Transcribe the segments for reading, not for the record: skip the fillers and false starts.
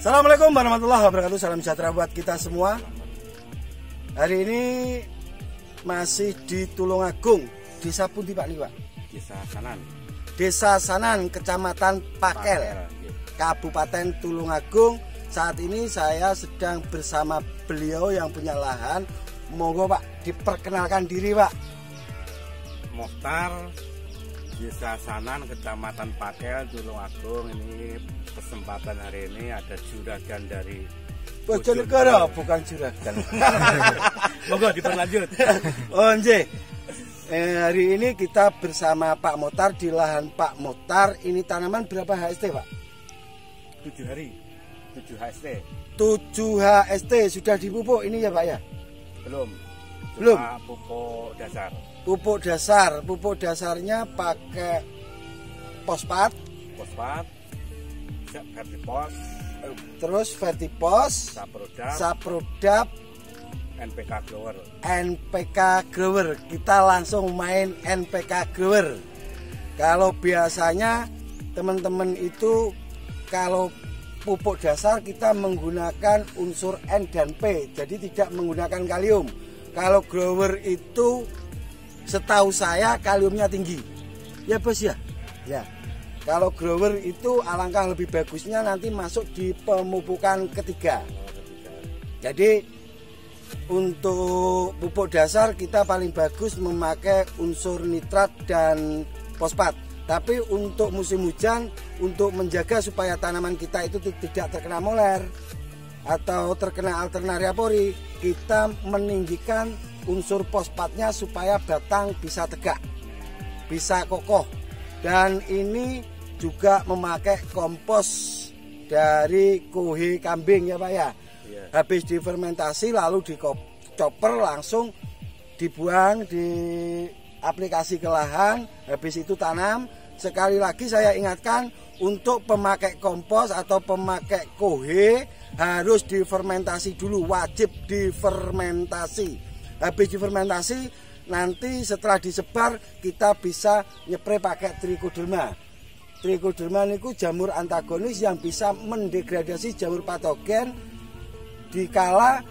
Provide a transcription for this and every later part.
Assalamualaikum warahmatullahi wabarakatuh. Salam sejahtera buat kita semua. Hari ini masih di Tulungagung, Desa Pundi Pak Liwak? Desa Sanan. Desa Sanan, Kecamatan Pakel, Kabupaten Tulungagung. Saat ini saya sedang bersama beliau yang punya lahan. Monggo Pak, diperkenalkan diri Pak. Mohtar, Desa Sanan, Kecamatan Pakel, Tulungagung. Ini kesempatan hari ini ada juragan dari Bojonegoro, bukan juragan. Monggo diperlanjut. Oh nggih. Hari ini kita bersama Pak Mohtar di lahan Pak Mohtar. Ini tanaman berapa HST Pak? 7 hari, 7 HST. 7 HST sudah dipupuk ini ya Pak ya? Belum. Belum. Pupuk dasar. Pupuk dasar. Pupuk dasarnya pakai fosfat, Vertipos, terus Vertipos, Saprodap, NPK Grower. NPK Grower. Kita langsung main NPK Grower. Kalau biasanya teman-teman itu kalau pupuk dasar kita menggunakan unsur N dan P, jadi tidak menggunakan kalium. Kalau grower itu setahu saya kaliumnya tinggi. Ya bos ya? Ya. Kalau grower itu alangkah lebih bagusnya nanti masuk di pemupukan ketiga. Jadi untuk pupuk dasar kita paling bagus memakai unsur nitrat dan fosfat. Tapi untuk musim hujan, untuk menjaga supaya tanaman kita itu tidak terkena moler atau terkena alternaria pori, kita meninggikan unsur fosfatnya supaya batang bisa tegak, bisa kokoh. Dan ini juga memakai kompos dari kohe kambing ya Pak ya. Habis difermentasi lalu dikoper langsung dibuang di aplikasi ke lahan, habis itu tanam. Sekali lagi saya ingatkan untuk pemakai kompos atau pemakai kohe harus difermentasi dulu, wajib difermentasi. Habis difermentasi nanti setelah disebar kita bisa nyepray pakai Trichoderma. Trichoderma itu jamur antagonis yang bisa mendegradasi jamur patogen dikala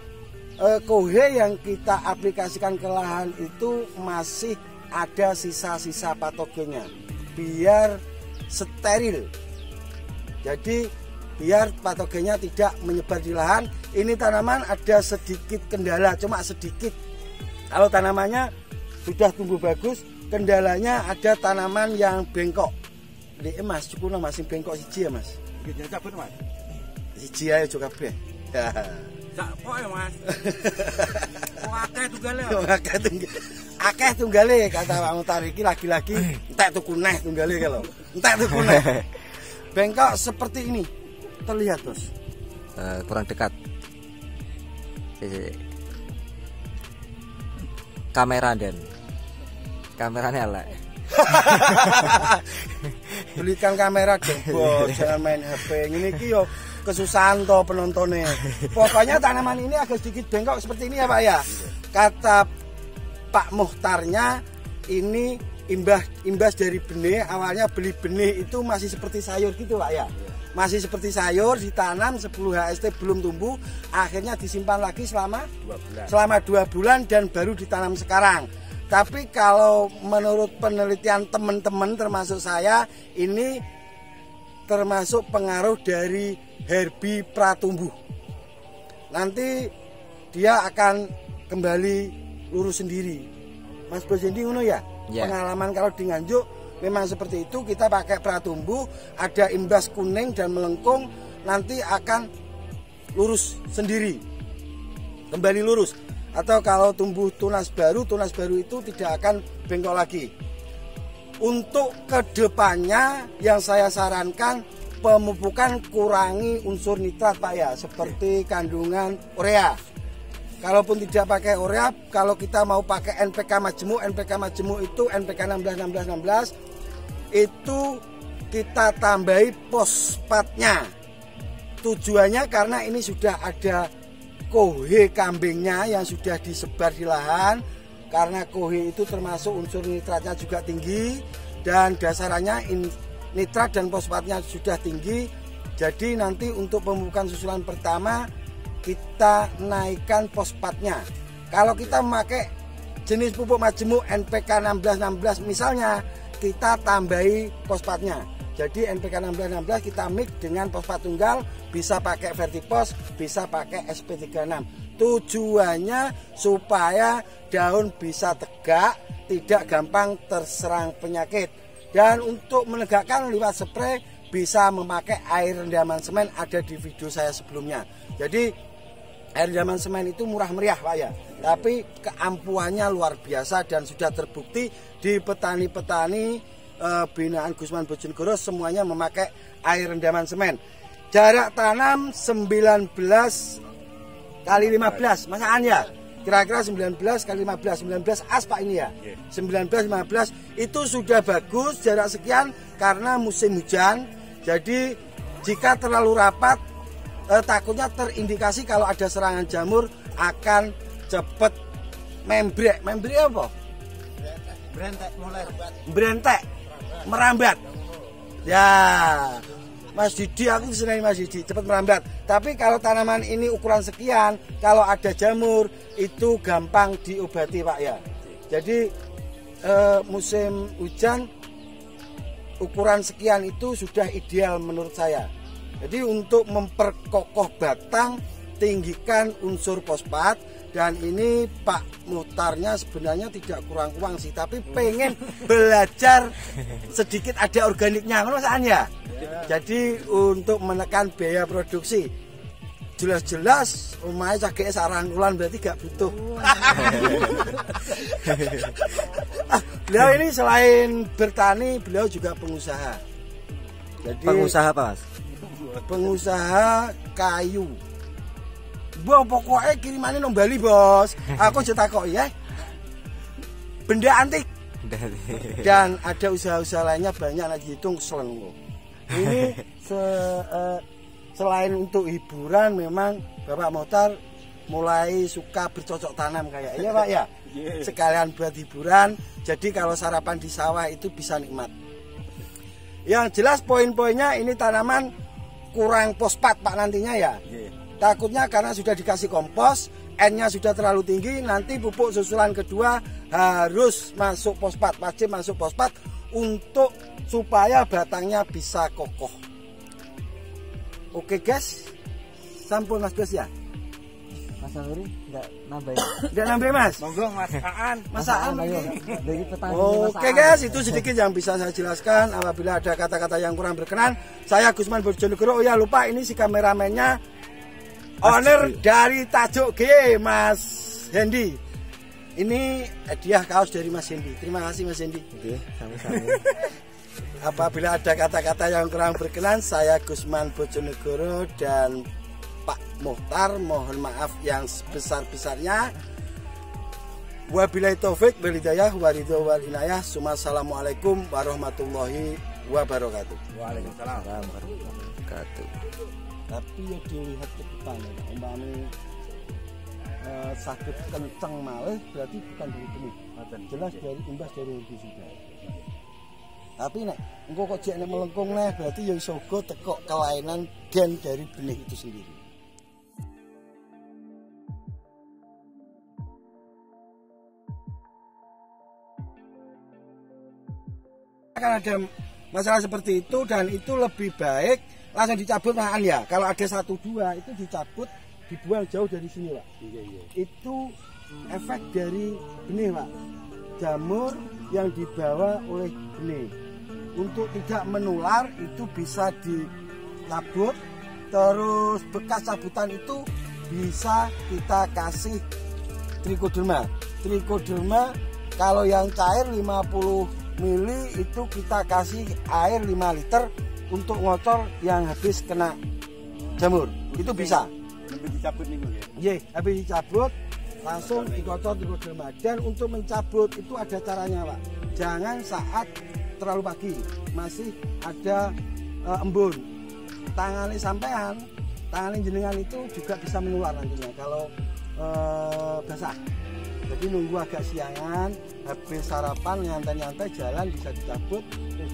kohe yang kita aplikasikan ke lahan itu masih ada sisa-sisa patogennya, biar steril. Jadi biar patogennya tidak menyebar di lahan. Ini tanaman ada sedikit kendala, cuma sedikit. Kalau tanamannya sudah tumbuh bagus, kendalanya ada tanaman yang bengkok. Ini mas, cukup masih bengkok siji ya mas. Gitu cabut mas. Siji aja juga kabeh. Tak apa ya mas. Akeh tunggale. Akeh tunggale kata Pak Mohtar iki lagi-lagi entek tuku neh tunggale kalau. Entek tuku neh. Bengkok seperti ini. Terlihat bos. Kurang dekat. Kamera dan kameranya elek. Belikan kamera dong bos, jangan main HP. Ini ki yo kesusahan toh penontonnya. Pokoknya tanaman ini agak sedikit bengkok seperti ini ya Pak ya. Kata Pak Mohtarnya ini imbas dari benih. Awalnya beli benih itu masih seperti sayur gitu Pak ya. Masih seperti sayur, ditanam 10 HST belum tumbuh, akhirnya disimpan lagi selama 2 bulan dan baru ditanam sekarang. Tapi kalau menurut penelitian teman-teman termasuk saya, ini termasuk pengaruh dari herbi pratumbuh. Nanti dia akan kembali lurus sendiri. Mas Bos ini ngono ya? Yeah. Pengalaman kalau di Nganjuk memang seperti itu, kita pakai pratumbuh, ada imbas kuning dan melengkung, nanti akan lurus sendiri, kembali lurus. Atau kalau tumbuh tunas baru itu tidak akan bengkok lagi. Untuk kedepannya yang saya sarankan, pemupukan kurangi unsur nitrat Pak ya, seperti kandungan urea. Kalaupun tidak pakai urea, kalau kita mau pakai NPK majemuk itu NPK 16 itu kita tambahi fosfatnya. Tujuannya karena ini sudah ada kohe kambingnya yang sudah disebar di lahan, karena kohe itu termasuk unsur nitratnya juga tinggi dan dasarannya nitrat dan fosfatnya sudah tinggi. Jadi nanti untuk pemupukan susulan pertama kita naikkan fosfatnya. Kalau kita memakai jenis pupuk majemuk NPK 16 misalnya, kita tambahi fosfatnya. Jadi NPK 16 kita mix dengan fosfat tunggal, bisa pakai Vertipos, bisa pakai SP36. Tujuannya supaya daun bisa tegak, tidak gampang terserang penyakit. Dan untuk menegakkan lewat spray bisa memakai air rendaman semen, ada di video saya sebelumnya. Jadi air rendaman semen itu murah meriah Pak ya, tapi keampuannya luar biasa dan sudah terbukti di petani-petani binaan Gusman Bojonegoro semuanya memakai air rendaman semen. Jarak tanam 19 kali 15 masaan ya, kira-kira 19 kali 15, 19 as Pak ini ya, 19 15 itu sudah bagus jarak sekian karena musim hujan. Jadi jika terlalu rapat takutnya terindikasi kalau ada serangan jamur akan cepat membrek. Membrek apa? Berentek, merambat. Ya, Mas Didi, aku senang Mas Didi, cepat merambat. Tapi kalau tanaman ini ukuran sekian, kalau ada jamur itu gampang diobati Pak ya. Jadi musim hujan ukuran sekian itu sudah ideal menurut saya. Jadi untuk memperkokoh batang, tinggikan unsur fosfat. Dan ini Pak Muhtarnya sebenarnya tidak kurang-kurang sih, tapi pengen belajar sedikit ada organiknya, kan ya? Jadi untuk menekan biaya produksi, jelas-jelas umumnya cagek sarangulan berarti gak butuh. Beliau ini selain bertani, beliau juga pengusaha. Jadi Pengusaha apa Mas? Pengusaha kayu. Wah pokoknya kirimannya nang Bali bos. Aku jetakoki ya. Benda antik. Dan ada usaha-usaha lainnya banyak lagi hitung selenggo. Ini selain untuk hiburan memang Bapak Muhtar mulai suka bercocok tanam kayak iya Pak ya. Sekalian buat hiburan. Jadi kalau sarapan di sawah itu bisa nikmat. Yang jelas poin-poinnya ini tanaman kurang fosfat Pak nantinya ya. Takutnya karena sudah dikasih kompos, N-nya sudah terlalu tinggi, nanti pupuk susulan kedua harus masuk fosfat, wajib masuk fosfat untuk supaya batangnya bisa kokoh. Oke guys, sampun Mas Bes ya. Mas Nuri enggak nambahin. Enggak nambah Mas. Monggo Mas Aan. Mas Aan. Dari petani. Oke guys, itu sedikit yang bisa saya jelaskan. Apabila ada kata-kata yang kurang berkenan, saya Gusman Bojonegoro. Oh ya lupa, ini si kameramennya owner dari Tajuk G, Mas Hendy. Ini hadiah kaos dari Mas Hendy. Terima kasih Mas Hendy. Oke, sama-sama. Apabila ada kata-kata yang kurang berkenan, saya Gusman Bojonegoro dan Pak Muhtar mohon maaf yang sebesar-besarnya. Wabillahi taufik wal hidayah wa ridho wal inayah. Assalamualaikum warahmatullahi wabarakatuh. Waalaikumsalam warahmatullahi wabarakatuh. Tapi ya dilihat ke depan ya, umpamanya sakit kenceng malih berarti bukan dari benih, jelas dari imbas dari herbisida. Tapi nek engko kok jek nek melengkung neh berarti ya iso uga teko kelainan gen dari benih itu sendiri. Akan ada masalah seperti itu dan itu lebih baik langsung dicabut makan ya. Kalau ada 1-2 itu dicabut, dibuang jauh dari sini Pak. Itu efek dari benih Pak. Jamur yang dibawa oleh benih. untuk tidak menular itu bisa dicabut. Terus bekas cabutan itu bisa kita kasih trichoderma. Trichoderma kalau yang cair 50 ml itu kita kasih air 5 liter untuk ngocor yang habis kena jamur. Itu bisa. Lebih dicabut nih Bu ya. Iya, habis dicabut langsung dikocor trichoderma. Dan untuk mencabut itu ada caranya, Pak. Jangan saat terlalu pagi, masih ada embun. Tangani sampean, tangani jenengan itu juga bisa menular nantinya kalau basah. Jadi nunggu agak siangan, habis sarapan nyantai-nyantai jalan bisa dicabut, terus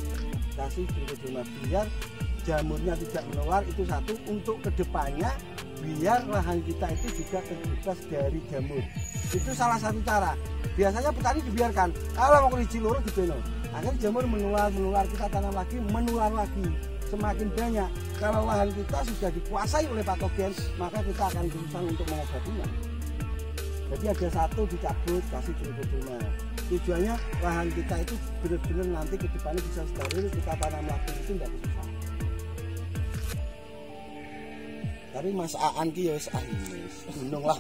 kasih trichoderma biar jamurnya tidak menular. Itu satu. Untuk kedepannya biar lahan kita itu juga terbebas dari jamur. Itu salah satu cara. Biasanya petani dibiarkan, kalau mau kondisi loro dibeno. Akhirnya jamur menular, kita tanam lagi, menular lagi. Semakin banyak. Kalau lahan kita sudah dikuasai oleh patogen, maka kita akan kesusahan untuk mengobatinya. Jadi ada satu dicabut, kasih trichoderma. Tujuannya lahan kita itu benar-benar nanti ke depannya bisa steril, kita tanam lagi itu tidak kesusahan. Tapi Mas Aan ki ya wis gunung lah.